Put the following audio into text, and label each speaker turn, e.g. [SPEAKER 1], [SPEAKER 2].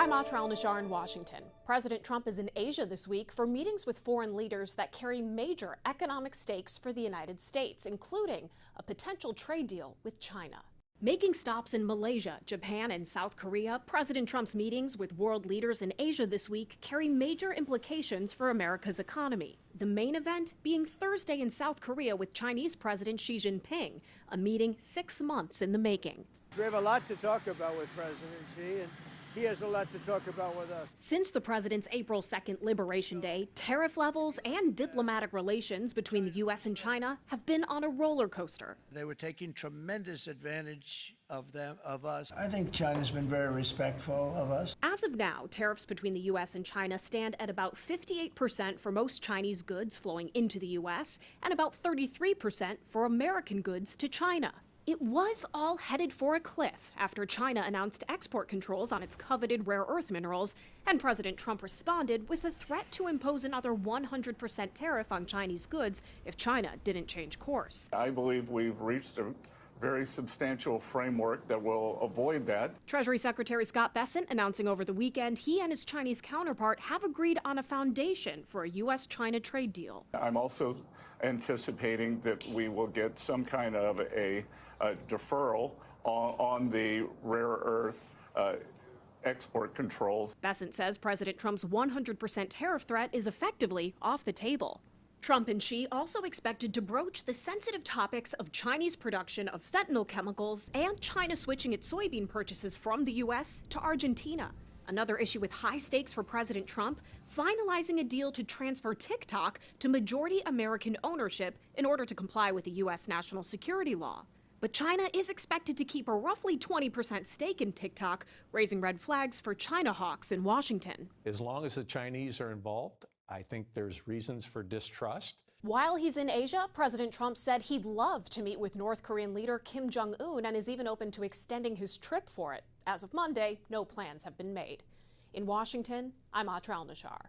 [SPEAKER 1] I'm Atra Al-Nashar in Washington. President Trump is in Asia this week for meetings with foreign leaders that carry major economic stakes for the United States, including a potential trade deal with China. Making stops in Malaysia, Japan, and South Korea, President Trump's meetings with world leaders in Asia this week carry major implications for America's economy. The main event being Thursday in South Korea with Chinese President Xi Jinping, a meeting 6 months in the making.
[SPEAKER 2] We have a lot to talk about with President Xi, and he has a lot to talk about with us.
[SPEAKER 1] Since the president's April 2nd Liberation Day, tariff levels and diplomatic relations between the U.S. and China have been on a roller coaster.
[SPEAKER 2] They were taking tremendous advantage of us.
[SPEAKER 3] I think China's been very respectful of us.
[SPEAKER 1] As of now, tariffs between the U.S. and China stand at about 58% for most Chinese goods flowing into the U.S. and about 33% for American goods to China. It was all headed for a cliff after China announced export controls on its coveted rare earth minerals, and President Trump responded with a threat to impose another 100% tariff on Chinese goods if China didn't change course.
[SPEAKER 4] I believe we've reached a very substantial framework that will avoid that.
[SPEAKER 1] Treasury Secretary Scott Bessent announcing over the weekend he and his Chinese counterpart have agreed on a foundation for a U.S.-China trade deal.
[SPEAKER 4] I'm also anticipating that we will get some kind of a deferral on the rare earth export controls.
[SPEAKER 1] Bessent says President Trump's 100% tariff threat is effectively off the table. Trump and Xi also expected to broach the sensitive topics of Chinese production of fentanyl chemicals and China switching its soybean purchases from the U.S. to Argentina. Another issue with high stakes for President Trump, finalizing a deal to transfer TikTok to majority American ownership in order to comply with the U.S. national security law. But China is expected to keep a roughly 20% stake in TikTok, raising red flags for China hawks in Washington.
[SPEAKER 5] As long as the Chinese are involved, I think there's reasons for distrust.
[SPEAKER 1] While he's in Asia, President Trump said he'd love to meet with North Korean leader Kim Jong-un and is even open to extending his trip for it. As of Monday, no plans have been made. In Washington, I'm Atra Al-Nashar.